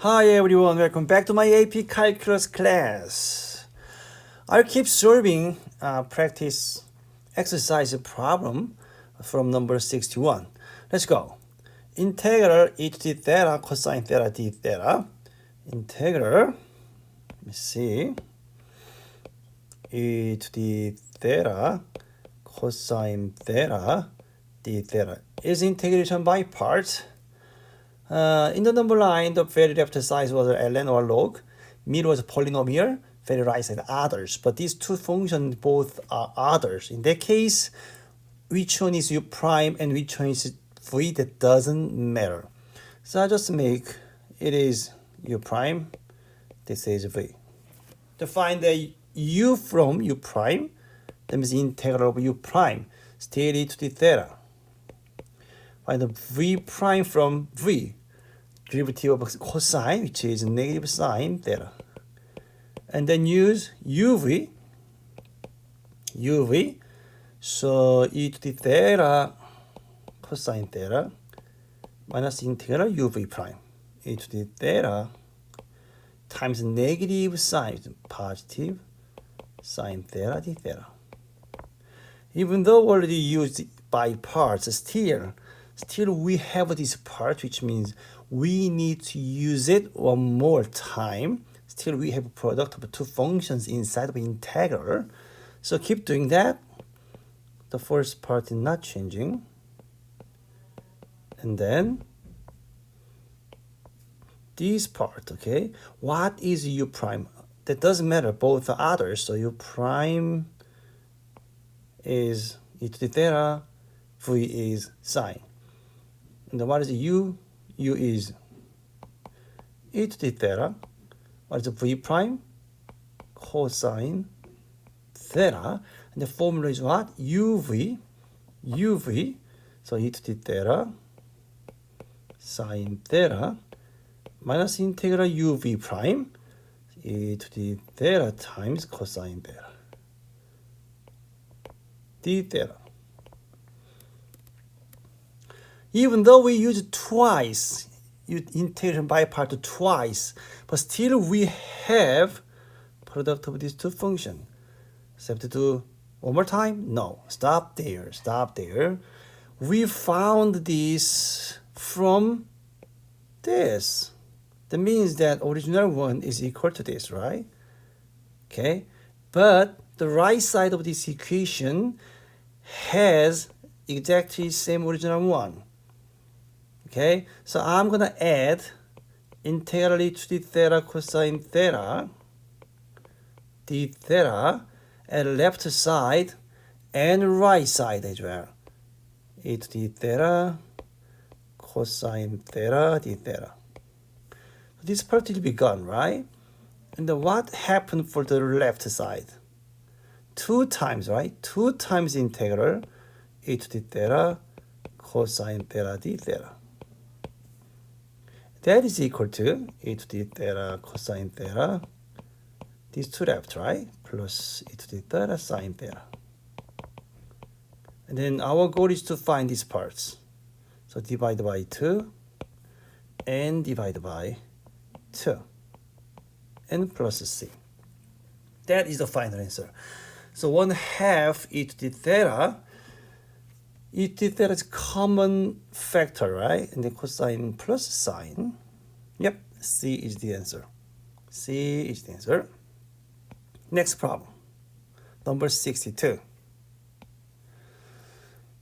Hi everyone, welcome back to my AP Calculus class. I'll keep solving practice exercise problem from number 61. Let's go. Integral e to the theta cosine theta d theta. Integral, let me see, e to the theta cosine theta d theta is integration by parts. In the number line, the very left side was ln or log, middle was polynomial, very right side others. But these two functions both are others. In that case, which one is u prime and which one is v, that doesn't matter. So I just make it is u prime, this is v. To find the u from u prime, that means integral of u prime, still e to the theta. Find the v prime from v, derivative of cosine, which is negative sine theta. And then use uv, so e to the theta cosine theta minus integral uv prime, e to the theta times negative sine, positive sine theta d theta. Even though already used by parts, still we have this part, which means we need to use it one more time. Still we have a product of two functions inside of integral. So keep doing that. The first part is not changing. And then this part, okay? What is u prime? That doesn't matter, both are others. So u prime is e to the theta, v is sine. And then what is u? U is e to the theta. What is v prime? Cosine theta. And the formula is what? uv. So e to the theta sine theta minus integral uv prime, e to the theta times cosine theta d theta. Even though we use twice, integration by part twice, but still we have product of these two functions. So have to do one more time? No, stop there. We found this from this. That means that original one is equal to this, right? Okay, but the right side of this equation has exactly same original one. Okay, so I'm gonna add integral e to the theta cosine theta d theta at left side and right side as well. E to the theta cosine theta d theta. This part will be gone, right? And then what happened for the left side? 2 times, right? 2 times integral e to the theta cosine theta d theta. That is equal to e to the theta cosine theta, these two left, right? Plus e to the theta sine theta. And then our goal is to find these parts. So divide by 2 and divide by 2 and plus c. That is the final answer. So 1/2 e to the theta. E to the theta is common factor, right? And then cosine plus sine. Yep, C is the answer. Next problem, number 62.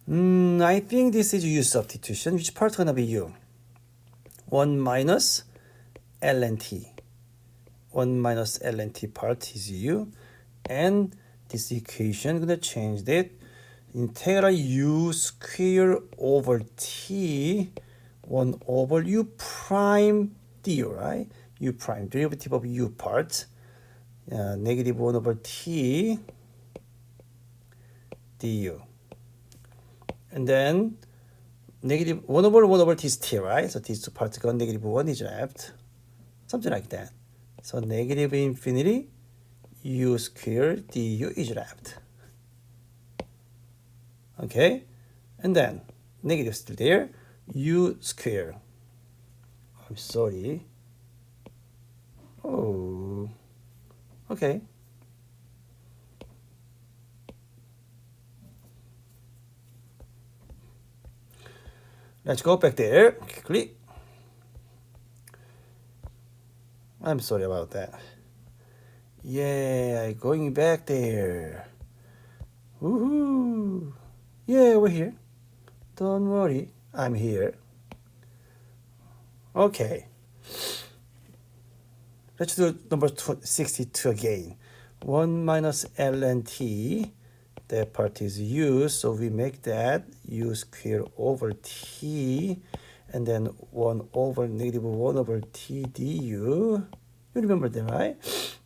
I think this is u substitution. Which part is going to be u? 1 minus ln t. 1 minus ln t part is u. And this equation, I'm going to change that. Integral u square over t 1 over u prime du, right? U prime, derivative of u part, negative 1 over t du. And then negative 1 over t is t, right? So these two parts go negative 1 is left. Something like that. So negative infinity u square du is left. Okay, and then negative still there, u square. I'm sorry, Oh, okay. Let's go back there quickly. I'm sorry about that. Yeah, going back there. Woohoo! Yeah, we're here. Don't worry, I'm here. Okay. Let's do number 62 again. 1 minus ln t. That part is u, so we make that u squared over t, and then 1 over negative 1 over t du. You remember that, right?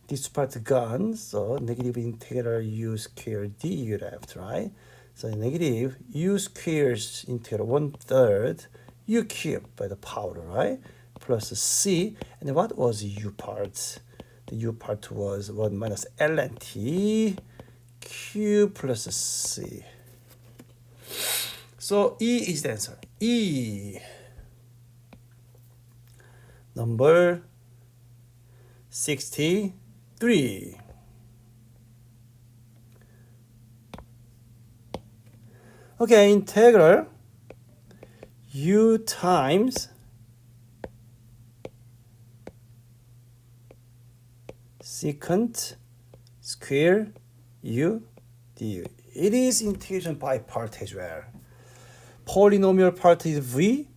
This part gone, so negative integral u squared du left, right? So negative u squared integral 1/3 u cubed by the power, right? Plus c, and what was u part? The u part was 1 minus ln t q plus c. So E is the answer. E. Number 63. Okay, integral u times secant square u du. It is integration by part as well. Polynomial part is v,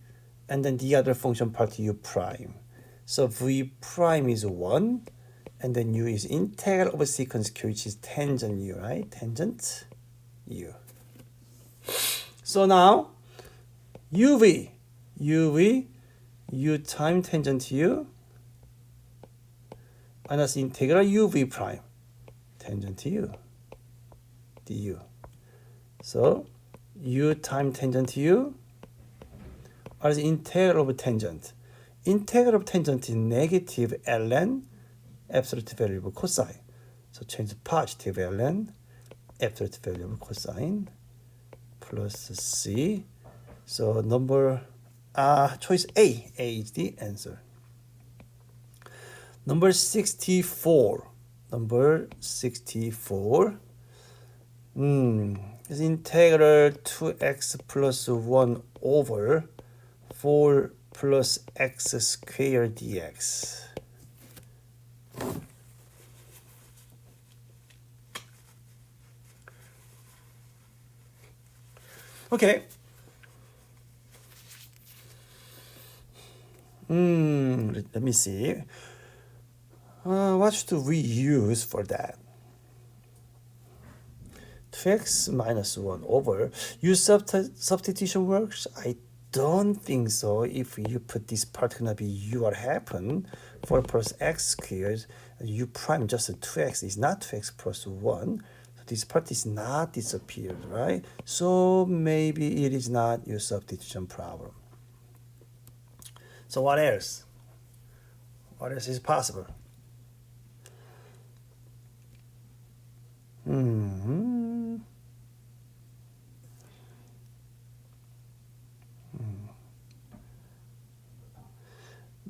and then the other function part u prime. So v prime is 1, and then u is integral over secant square, which is tangent u, right? Tangent u. So now uv, u times tangent u minus integral uv prime, tangent u du. So u times tangent u or the integral of tangent. Integral of tangent is negative ln absolute value of cosine. So change to positive ln absolute value of cosine plus c. So number choice A is the answer. Number 64. Number 64. Is integral 2x plus 1 over 4 plus x squared dx. Okay. Let me see. What should we use for that? 2x minus 1 over. Use substitution works? I don't think so. If you put this part gonna be u, what happen? 4 plus x squared, u prime just 2x is not 2x plus 1. So this part is not disappeared, right? So maybe it is not your substitution problem. So what else? What else is possible?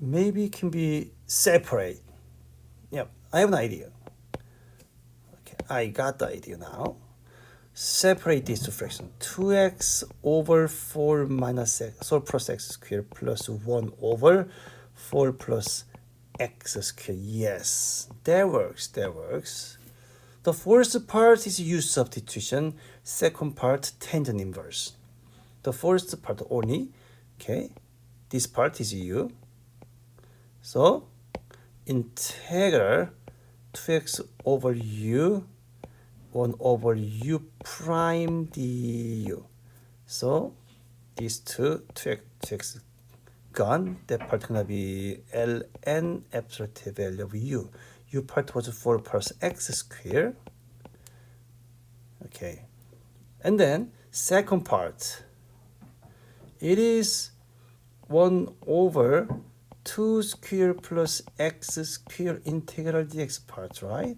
Maybe it can be separate. Yep, I have an idea. Okay, I got the idea now. Separate these two fractions. 2x over 4 minus x, 4 plus x squared plus 1 over 4 plus x squared. Yes, that works, that works. The first part is u substitution. Second part, tangent inverse. The first part only, okay, this part is u. So integral 2x over u 1 over u prime du. So these two 2x gone. That part gonna be ln absolute value of u. U part was 4 plus x squared. Okay, and then second part, it is 1 over 2 square plus x square integral dx part, right?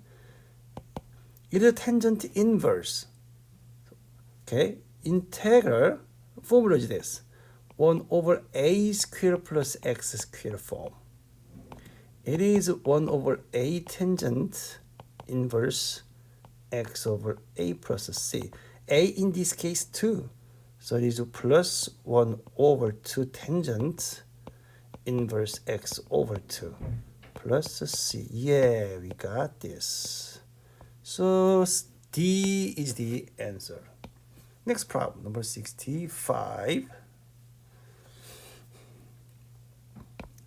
It is tangent inverse. Okay, integral formula is this: 1 over a square plus x square form. It is 1 over a tangent inverse x over a plus c. A in this case 2. So it is plus 1 over 2 tangent inverse x over 2 plus c. Yeah, we got this. So D is the answer. Next problem, number 65.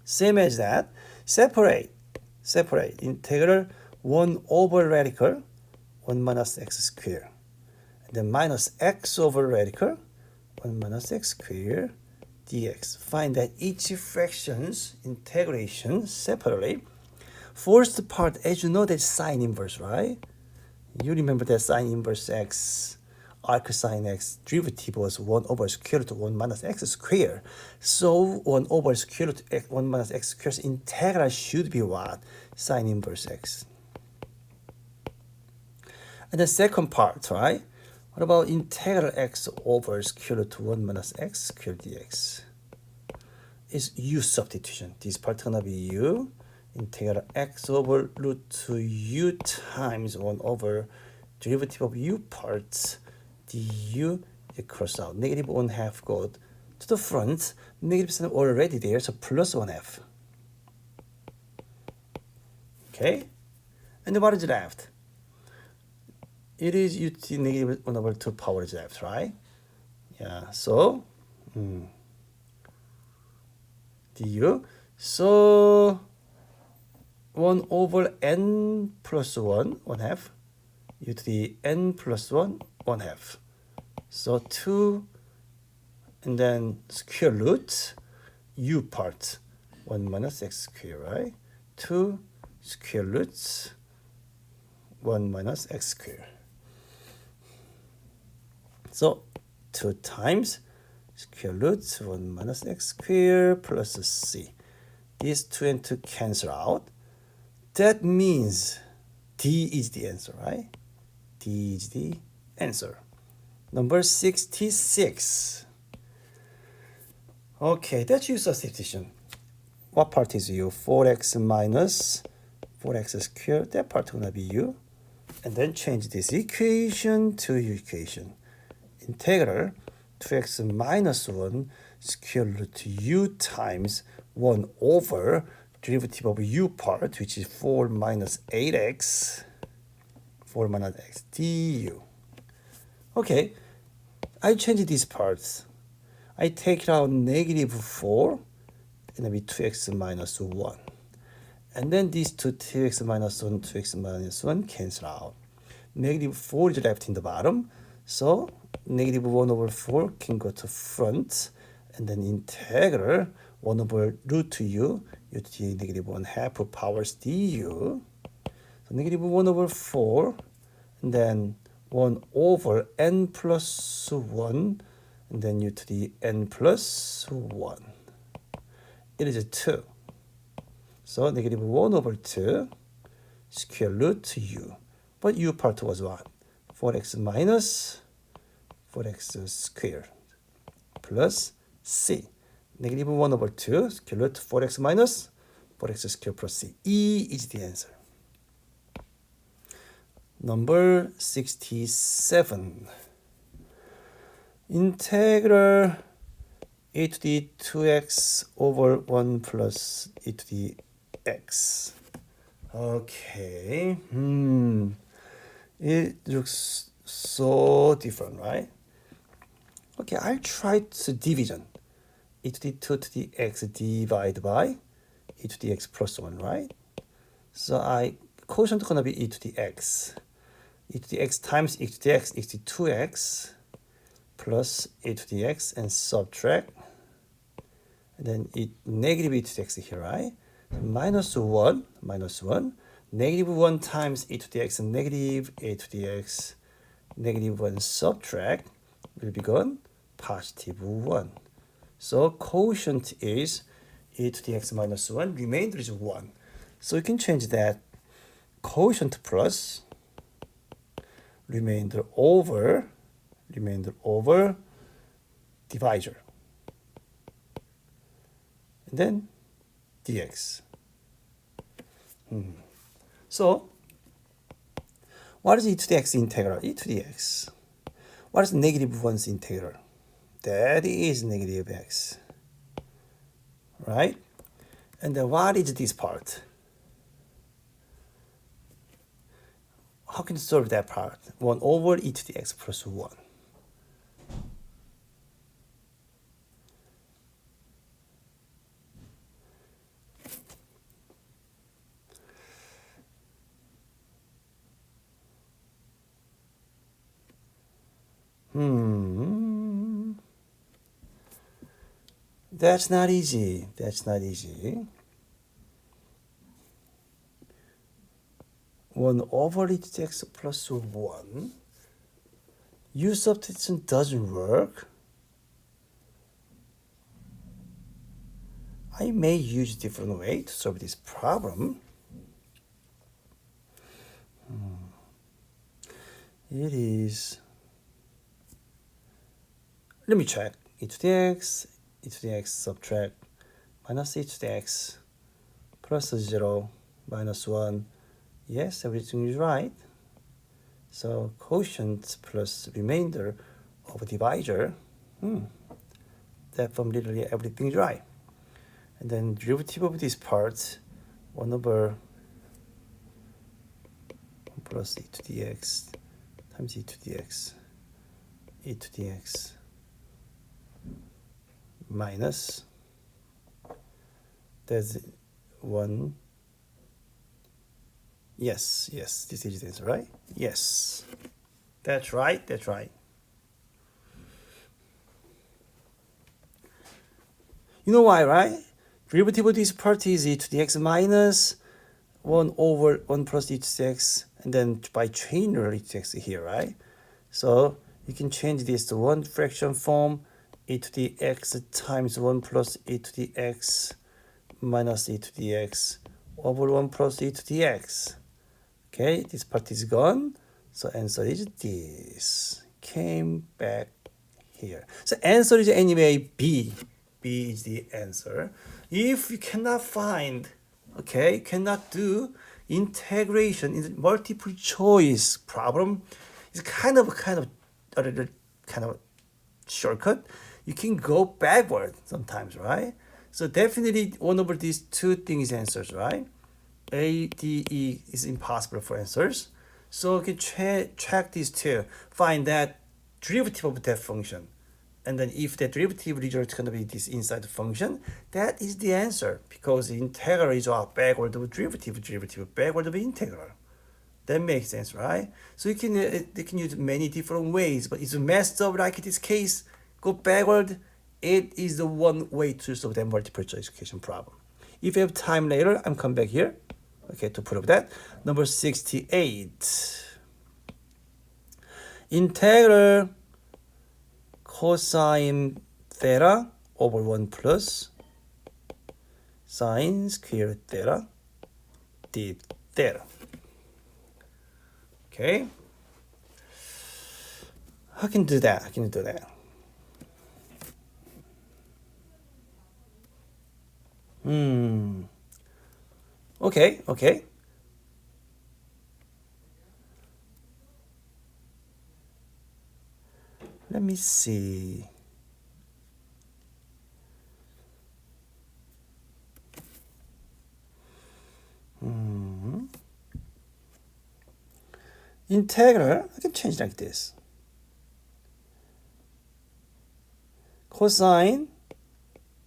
Same as that. Separate integral 1 over radical 1 minus x squared. And then minus x over radical 1 minus x squared dx. Find that each fraction's integration separately. First part, as you know, that's sine inverse, right? You remember that sine inverse x, arc sine x derivative was 1 over square root of 1 minus x squared. So 1 over square root of 1 minus x squared integral should be what? Sine inverse x. And the second part, right? What about integral x over square root of 1 minus x squared dx? Is u substitution. This part gonna be u. Integral x over root 2u times 1 over derivative of u parts du equals out. Negative 1/2 go to the front. Negative sign already there, so plus 1/2. Okay? And then what is left? It is ut negative 1 over 2 power is left, right? Yeah, so du. So 1 over n plus 1, 1/2, u to the n plus 1, 1/2. So 2, and then square root, u part, 1 minus x squared, right? 2 square roots, 1 minus x squared. So 2 times square root 1 minus x squared plus c. These 2 and 2 cancel out. That means D is the answer, right? D is the answer. Number 66. Okay, that's u substitution. What part is u? 4x minus 4x squared. That part gonna be u. And then change this equation to u equation. Integral 2x minus 1 square root u times 1 over derivative of u part, which is 4 minus 8x, 4 minus x du. Okay, I change these parts. I take out negative 4, and it'll be 2x minus 1. And then these 2x minus 1, 2x minus 1 cancel out. Negative 4 is left in the bottom, so negative 1 over 4 can go to front, and then integral 1 over root 2u, u to the negative 1/2 powers du. So negative 1 over 4, and then 1 over n plus 1, and then u to the n plus 1. It is 2. So negative 1 over 2 square root u. But u part was what? 4x minus 4x squared plus c. Negative 1 over 2 square root 4x minus 4x squared plus c. E is the answer. Number 67. Integral e to the 2x over 1 plus e to the x. Okay. It looks so different, right? Okay, I'll try to division. E to the 2 to the x divided by e to the x plus 1, right? So quotient is going to be e to the x. E to the x times e to the x is the 2x plus e to the x and subtract. And then negative e to the x here, right? Minus 1, negative 1 times e to the x and negative e to the x, negative 1 subtract will become positive 1. So quotient is e to the x minus 1, remainder is 1. So you can change that quotient plus remainder over divisor. And then dx. So, what is e to the x integral? E to the x. What is negative 1's integral? That is negative x. Right? And then what is this part? How can you solve that part? 1 over e to the x plus 1. That's not easy. That's not easy. 1 over e to the x plus 1. U substitution doesn't work. I may use a different way to solve this problem. It is, let me check. E to the x subtract minus e to the x plus 0 minus 1. Yes, everything is right. So quotient plus remainder of divisor. That from literally everything is right. And then derivative of this part, 1 over plus e to the x times e to the x, e to the x minus, that's 1. Yes, this is the answer, right? Yes, that's right, that's right. You know why, right? Derivative of this part is e to the x minus 1 over 1 plus e to the x, and then by chain rule e to the x here, right? So you can change this to one fraction form, e to the x times 1 plus e to the x minus e to the x over 1 plus e to the x. Okay, this part is gone. So answer is this. Came back here. So answer is anyway B. B is the answer. If you cannot find, okay, cannot do integration in the multiple choice problem, it's kind of shortcut. You can go backward sometimes, right? So definitely one over these two things answers, right? A, D, E is impossible for answers. So you can check these two. Find that derivative of that function. And then if the derivative result is going to be this inside the function, that is the answer. Because the integral is backward of derivative backward of integral. That makes sense, right? So you can they can use many different ways, but it's messed up like in this case. Go backward. It is the one way to solve that multiple choice question problem. If you have time later, I'm come back here, okay, to prove that. Number 68. Integral cosine theta over 1 plus sine square theta d theta. Okay. How can you do that? How can you do that? Okay. Let me see. Integral, I can change like this. Cosine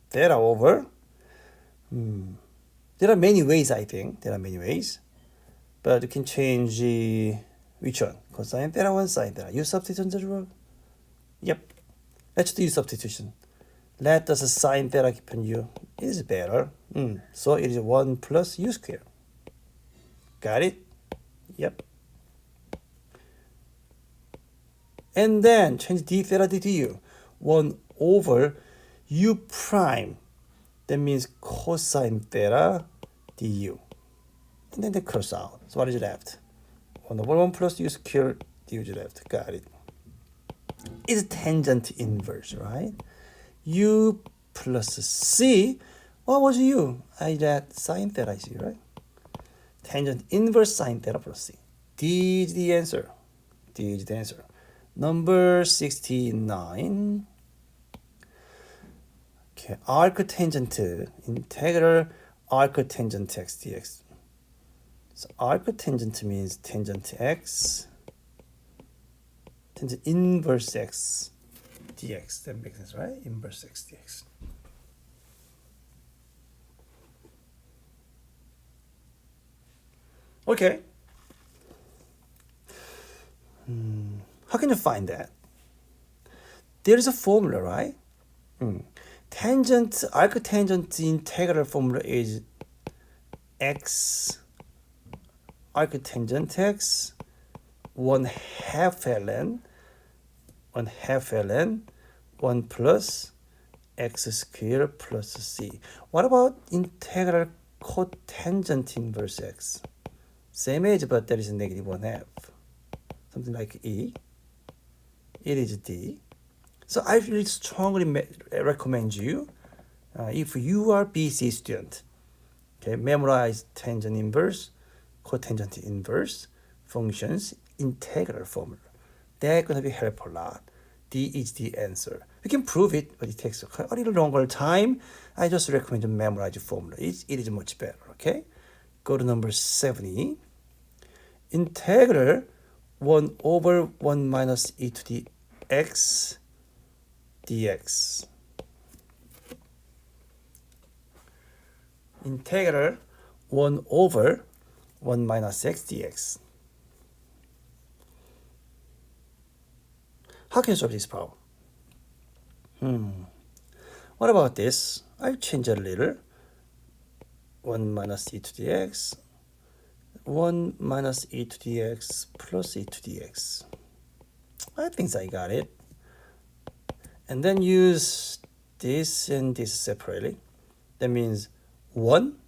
theta over. There are many ways, I think. There are many ways. But you can change which one? Cosine theta, 1 sine theta. U substitution does work? Yep. Let's do U substitution. Let us sine theta given U is better. So it is 1 plus U square. Got it? Yep. And then change d theta to du. 1 over u prime. That means cosine theta du. And then they cross out. So what is left? 1 over 1 plus u square du is left. Got it. It's tangent inverse, right? U plus c. What was u? I read sine theta is u, right? tangent inverse sine theta plus c. D is the answer. D is the answer. Number 69. Okay, arctangent, integral arctangent x dx. So arctangent means tangent x, tangent inverse x dx. That makes sense, right? Inverse x dx. Okay. How can you find that? There is a formula, right? Tangent, arctangent integral formula is x, arctangent x, 1/2 ln, 1/2 ln, 1 plus x squared plus c. What about integral cotangent inverse x? Same as, but there is a negative 1/2. Something like e. It is d. So I really strongly recommend you, if you are BC student, okay, memorize tangent inverse, cotangent inverse functions, integral formula. That's gonna be helpful a lot. D is the answer. You can prove it, but it takes a little longer time. I just recommend you memorize the formula. It is much better. Okay, go to number 70. Integral 1 over 1 minus e to the x dx. Integral 1 over 1 minus x dx. How can you solve this problem? What about this? I'll change a little. 1 minus e to the x, 1 minus e to the x plus e to the x. I think I got it. And then use this and this separately. That means 1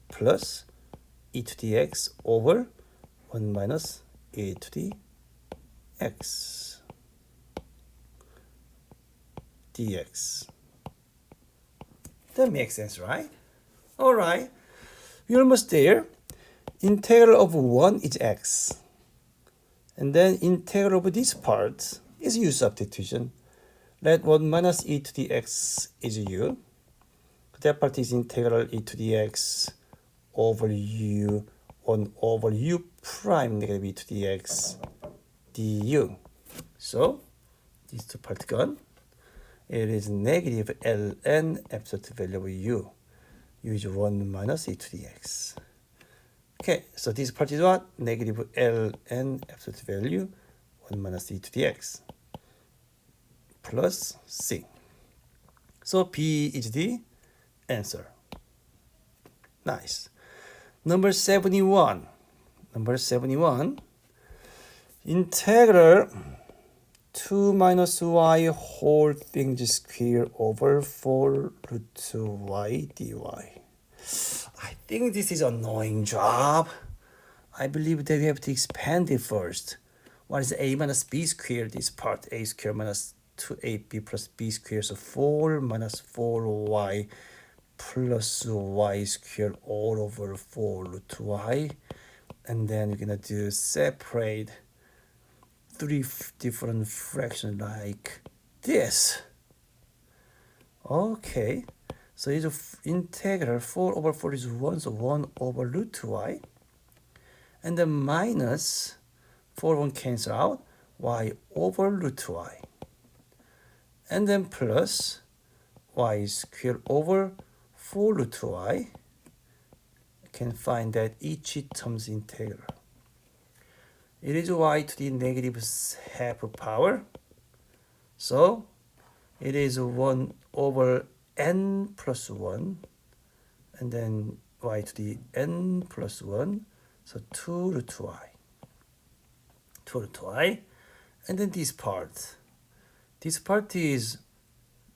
plus e to the x over 1 minus e to the x dx. That makes sense, right? All right, we're almost there. Integral of 1 is x. And then integral of this part is u substitution. Let 1 minus e to the x is u. That part is integral e to the x over u 1 over u prime negative e to the x du. So these two parts gone. It is negative ln absolute value of u. U is 1 minus e to the x. Okay, so this part is what? Negative ln absolute value 1 minus e to the x plus c. So B is the answer. Nice. Number 71. Number 71. Integral 2 minus y whole things square over 4 root y dy. I think this is an annoying job. I believe that we have to expand it first. What is a minus b squared? This part a squared minus 2ab plus b squared. So 4 minus 4y plus y squared all over 4 root y. And then you're going to do separate 3 different fractions like this. Okay. So it's integral 4 over 4 is 1, so 1 over root y. And then minus 4 1 cancel out, y over root y. And then plus y squared over 4 root y. You can find that each term's integral. It is y to the negative half power. So it is 1 over n plus 1, and then y to the n plus 1, so 2 root y. 2 root y, and then this part. This part is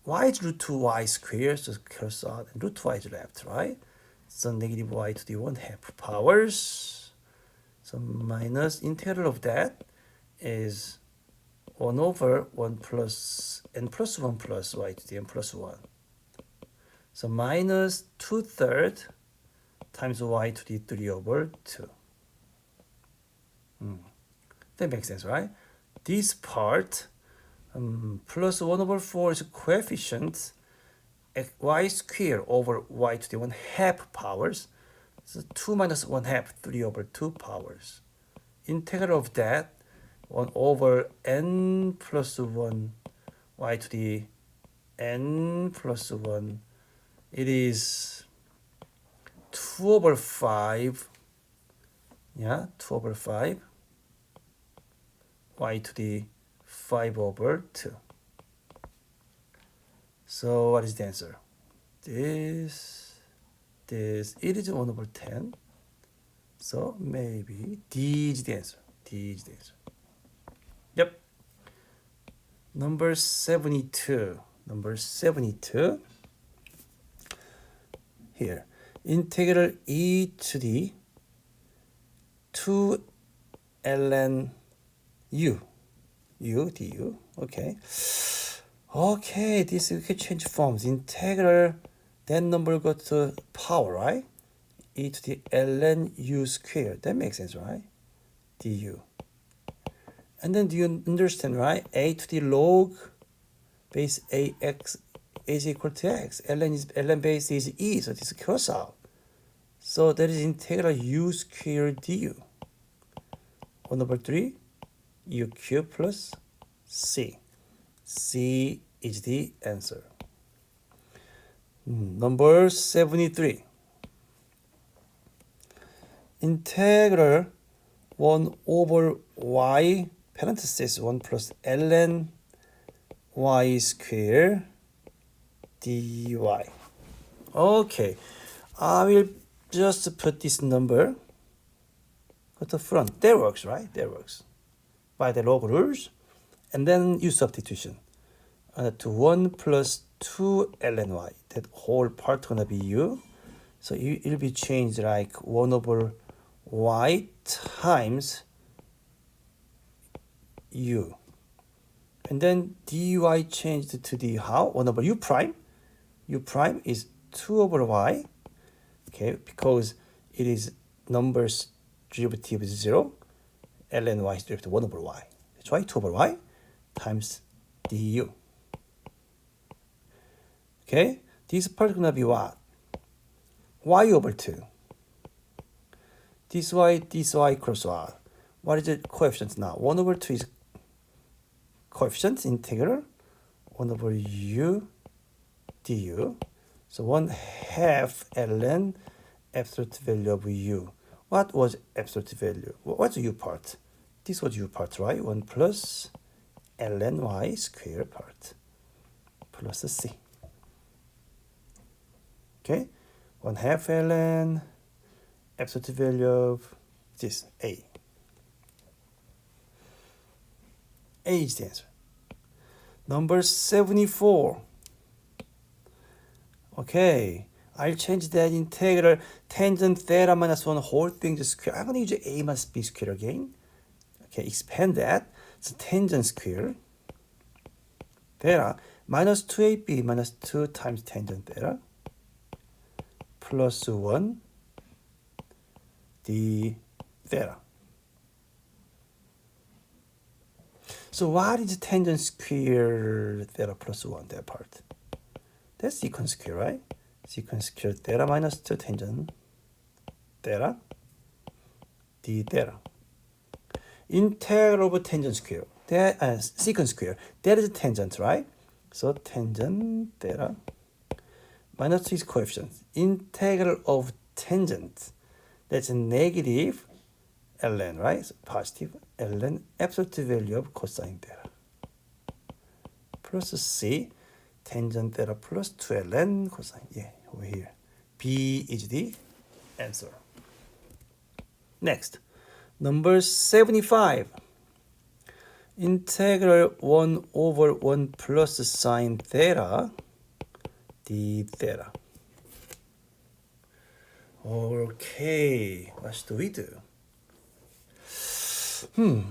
y is root 2y squared, so cross out, and root y is left, right? So negative y to the 1/2 powers. So minus integral of that is 1 over 1 plus n plus 1 plus y to the n plus 1. So minus 2/3 times y to the 3 over 2. That makes sense, right? This part plus 1 over 4 is coefficient y squared over y to the 1 half powers. So 2 minus 1 half, 3 over 2 powers. Integral of that 1 over n plus 1 y to the n plus 1. It is 2 over 5. Yeah, 2 over 5 y to the 5 over 2. So what is the answer? This, it is 1 over 10. So maybe D is the answer. D is the answer. Yep. Number 72. Number 72. Here. Integral e to the 2 ln u du. Okay. Okay, this we can change forms. Integral, that number go to power, right? E to the ln u squared. That makes sense, right? du. And then do you understand, right? A to the log base ax is equal to x. ln base is e, so this cross out. So that is integral u squared du. 1 over 3 u cubed plus c. C is the answer. Number 73. Integral 1 over y parenthesis 1 plus ln y square dy. Okay, I will just put this number at the front. That works, right? That works. By the log rules. And then use substitution. To 1 plus 2 ln y. That whole part gonna be u. So it'll be changed like 1 over y times u. And then dy changed to the how? 1 over u prime. U prime is 2 over y. Okay, because it is numbers derivative is 0. ln y is derivative 1 over y. That's why 2 over y times du. Okay, this part is going to be what? Y over 2. This y cross what? What is the coefficient now? 1 over 2 is coefficient integral. 1 over u du. So 1 half ln absolute value of u. What was absolute value? What's the u part? This was u part, right? 1 plus ln y square part plus c. Okay, 1 half ln absolute value of this a. A is the answer. Number 74. Okay, I'll change that integral tangent theta minus 1 whole thing to square. I'm going to use a minus b square again. Okay, expand that. So tangent square theta minus 2ab minus 2 times tangent theta plus 1 d theta. So what is tangent square theta plus 1, that part? That's secant square, right? Secant square theta minus 2 tangent theta d theta. Integral of tangent square, that secant square, that is tangent, right? So tangent theta minus 2 is coefficient. Integral of tangent, that's a negative ln, right? So positive ln absolute value of cosine theta plus c tangent theta plus 2 ln cosine. Yeah, over here. B is the answer. Next, number 75. Integral 1 over 1 plus sine theta d theta. Okay, what do we do?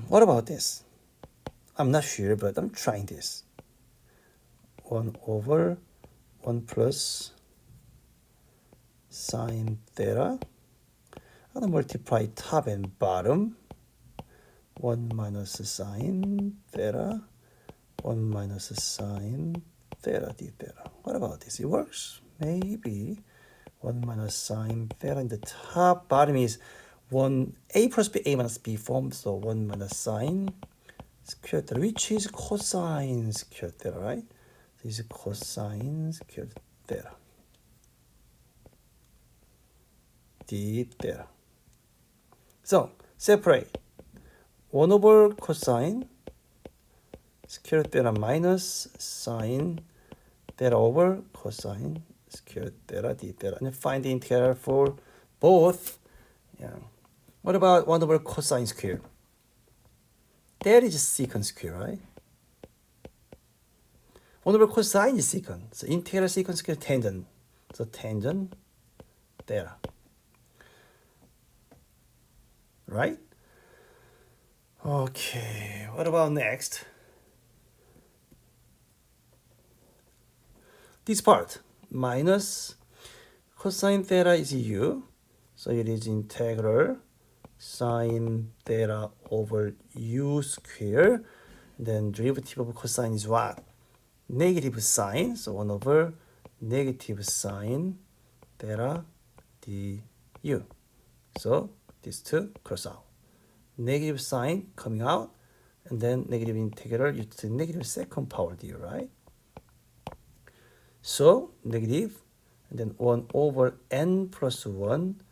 What about this? I'm not sure, but I'm trying this. 1 over 1 plus sine theta I'm gonna multiply top and bottom. 1 minus sine theta, 1 minus sine theta d theta. What about this? It works. Maybe 1 minus sine theta in the top. Bottom is 1 a plus b, a minus b form. So 1 minus sine square theta, which is cosine square theta, right? This is cosine square theta d theta. So separate 1 over cosine square theta minus sine theta over cosine square theta d theta, and find the integral for both. Yeah. What about 1 over cosine square? That is secant square, right? 1 over cosine is secant. So integral secant square tangent. So tangent theta. Right? Okay, what about next? This part, minus cosine theta is u. So it is integral sine theta over u square. Then derivative of cosine is what? Negative sine. So 1 over negative sine theta du. So these two cross out. Negative sign coming out, and then negative integral u to the negative second power du, right? So negative, and then 1 over n plus 1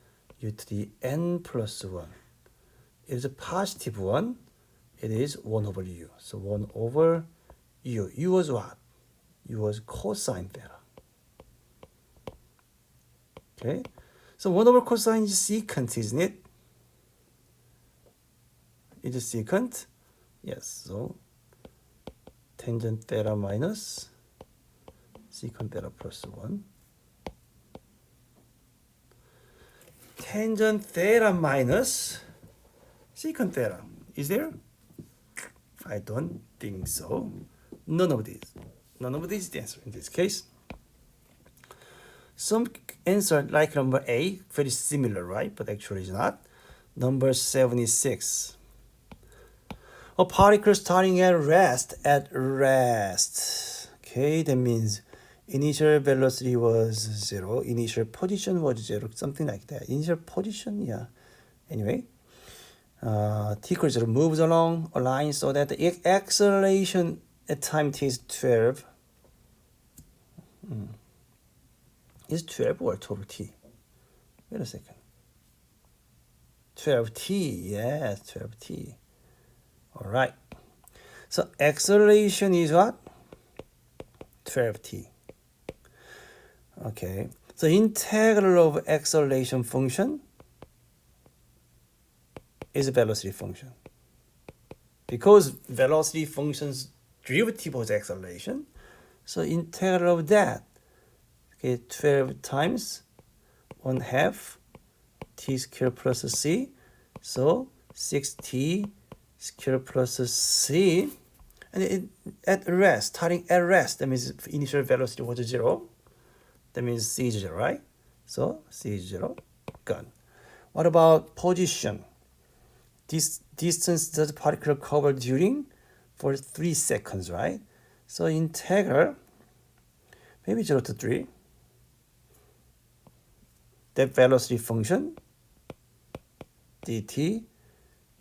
u to the n plus 1. It is a positive 1. It is 1 over u. So 1 over u. U was what? U was cosine theta. Okay? So 1 over cosine is secant, isn't it? It is secant? Yes. So tangent theta minus secant theta plus 1. Tangent theta minus secant theta. Is there? I don't think so. None of these. None of these is the answer in this case. Some answer like number A, very similar, right? But actually it's not. Number 76. A particle starting at rest. Okay, that means initial velocity was 0. Initial position was 0. Something like that. Initial position, yeah. Anyway, t equals 0 moves along a line so that the acceleration at time t is 12. Is 12 or 12t? Wait a second. 12t, yes, 12t. All right. So acceleration is what? 12t. Okay. So integral of acceleration function is a velocity function. Because velocity function's derivative was acceleration, so integral of that, okay, 12 times 1/2 t squared plus c, so 6t squared plus c, and at rest, starting at rest, that means initial velocity was 0. That means c is 0, right? So c is 0, gone. What about position? This distance does the particle cover during for 3 seconds, right? So integral, maybe 0 to 3, that velocity function, dt,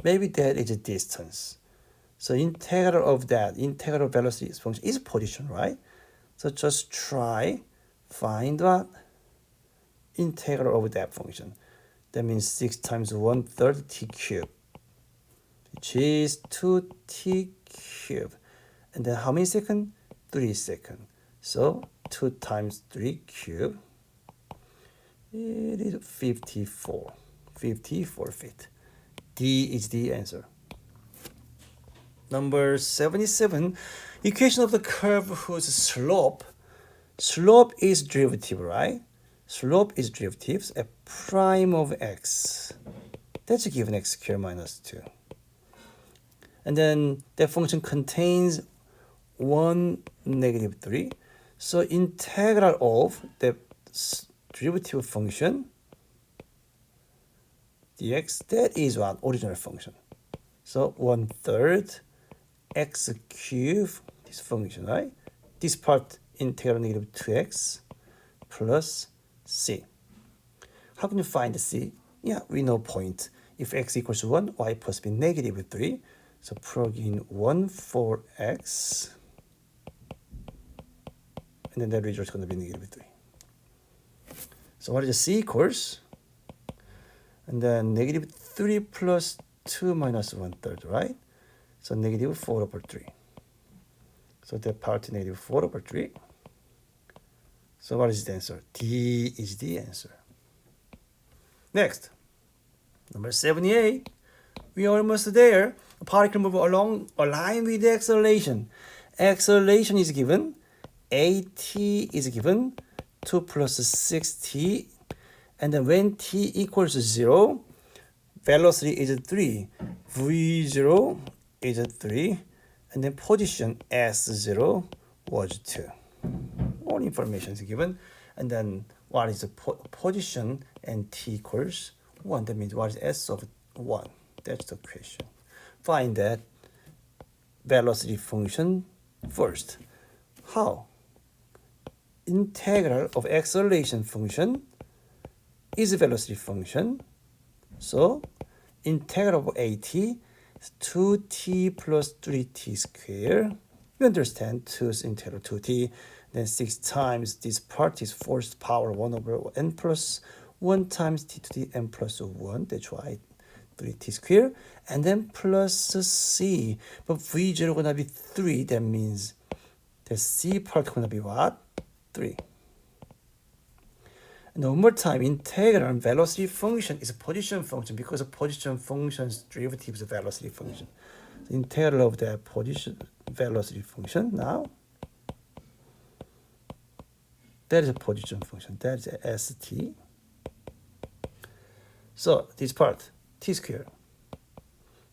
maybe that is a distance. So integral of that, integral velocity function is position, right? So just try, find what? Integral of that function. That means 6 times 1/3 t cubed, which is 2t cubed. And then how many seconds? 3 seconds. So 2 times 3 cubed, it is 54 feet. D is the answer. Number 77, equation of the curve whose slope is derivative, right? Slope is derivatives at prime of x. That's given x squared minus 2. And then that function contains 1, -3. So integral of the derivative function dx, that is what? Original function. So 1/3 x cubed, this function, right? This part integral negative 2x plus c. How can you find the c? Yeah, we know point. If x equals 1, y must be negative 3. So plug in 1 for x, and then the result is going to be negative 3. So what is the c equals? And then negative 3 plus 2 minus 1/3, right? So negative 4/3. So that part negative 4/3. So what is the answer? D is the answer. Next, number 78. We are almost there. A particle move along a line with the acceleration. Acceleration is given. AT is given. 2 plus 6t. And then when t equals 0, velocity is 3. V0 is 3. And then position S0 was 2. All information is given. And then what is the position and t equals 1? That means what is S of 1? That's the question. Find that velocity function first. How? Integral of acceleration function is a velocity function. So integral of AT is 2t plus 3t squared. You understand 2 is integral 2t. Then 6 times this part is forced power 1 over n plus 1 times t to the n plus 1. That's why 3t squared. And then plus c. But v0 gonna be 3. That means the c part gonna be what? 3. And one more time, integral and velocity function is a position function because a position function's derivative is a velocity function. The integral of the position velocity function now, that is a position function. That is a st. So this part, t squared.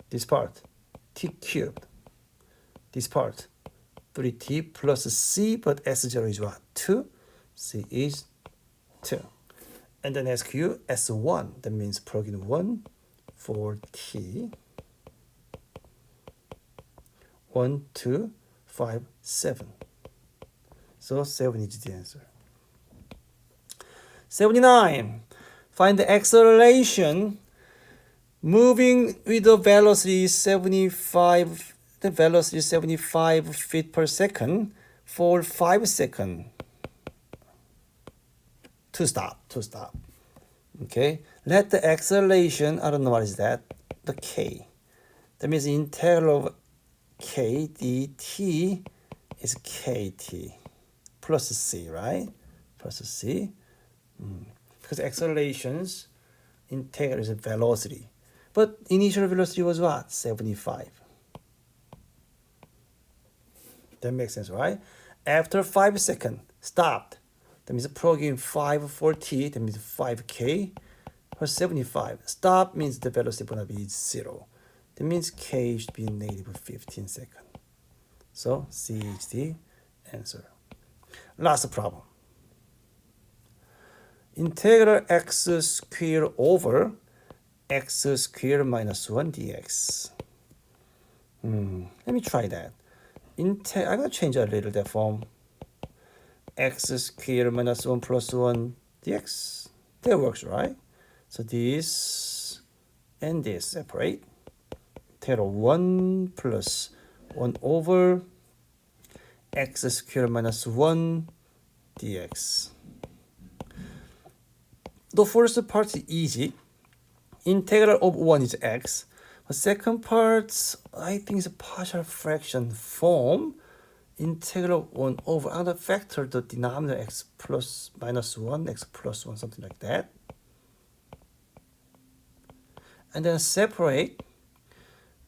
This part, t cubed. This part, 3t plus c, but s0 is what? 2. C is 2. And then SQ, S1, that means plug in 1 for t. 1, 2, 5, 7. So 7 is the answer. 79. Find the acceleration moving with the velocity 75. The velocity 75 feet per second for 5 seconds. To stop. Okay. Let the acceleration, I don't know what is that, the k. That means the integral of k dt is kt plus c, right? Plus c. Because accelerations integral is velocity. But initial velocity was what? 75. That makes sense, right? After 5 seconds, stopped. That means plug in 5 for t, that means 5k plus 75. Stop means the velocity is going to be 0. That means k should be negative 15 seconds. So C is the answer. Last problem. Integral x squared over x squared minus 1 dx. Let me try that. I'm going to change a little that form. X squared minus 1 plus 1 dx. That works, right? So this and this separate. Integral 1 plus 1 over x squared minus 1 dx. The first part is easy. Integral of 1 is x. The second part, I think, is a partial fraction form. Integral of 1 over, I'm going to factor the denominator x plus minus 1, x plus 1, something like that. And then separate.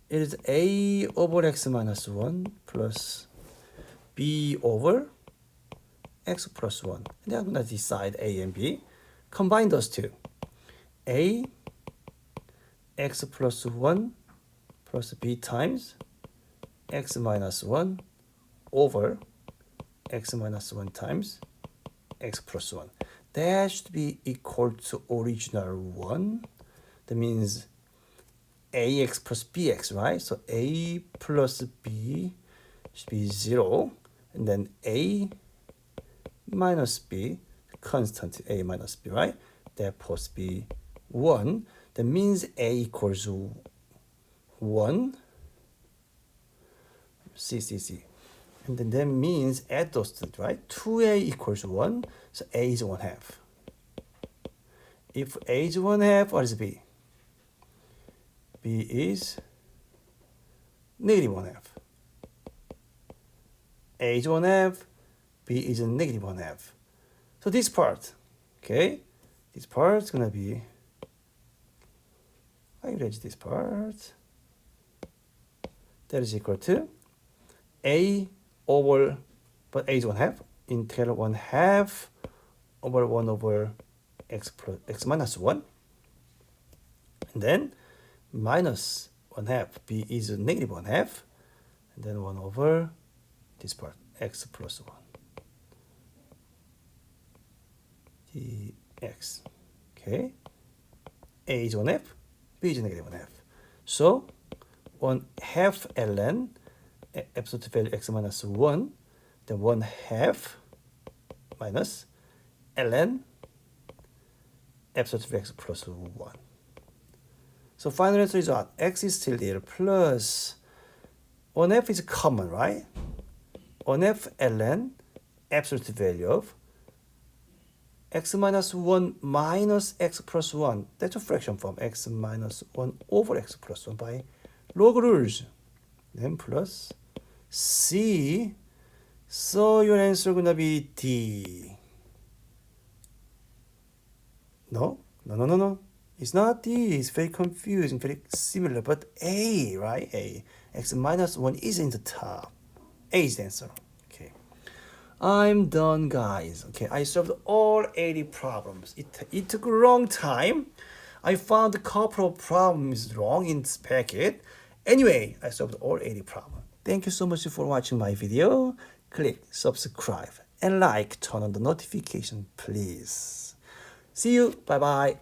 It is a over x minus 1 plus b over x plus 1. And then I'm going to decide a and b. Combine those two. A x plus 1 plus b times x minus 1 over x minus 1 times x plus 1. That should be equal to original 1 That means ax plus bx, right? So a plus b should be 0. And then a minus b, constant a minus b, right? That must be 1. That means a equals 1. C. And then that means add those two, right? 2a equals 1. So a is 1/2. If a is 1/2, what is b? B is negative 1/2. A is 1/2, B is negative 1/2. So this part, okay, this part is gonna be, I erase this part. That is equal to A over, but A is 1/2, integral 1/2 over 1 over x plus x minus 1. And then minus 1/2, b is negative 1/2, and then 1 over this part, x plus 1 dx. Okay, a is 1/2, b is negative 1/2. So 1/2 ln absolute value x minus 1, then 1/2 minus ln absolute value x plus 1. So final answer is what? X is still there plus 1/2 is common, right? 1/2 ln absolute value of x minus 1 minus x plus 1. That's a fraction form. X minus 1 over x plus 1 by log rules. Then plus C. So your answer is going to be D. No. It's not D. It's very confusing, very similar, but A, right? A. X minus 1 is in the top. A is the answer. Okay. I'm done, guys. Okay, I solved all 80 problems. It took a long time. I found a couple of problems wrong in this packet. Anyway, I solved all 80 problems. Thank you so much for watching my video. Click subscribe and like, turn on the notification, please. See you. Bye-bye.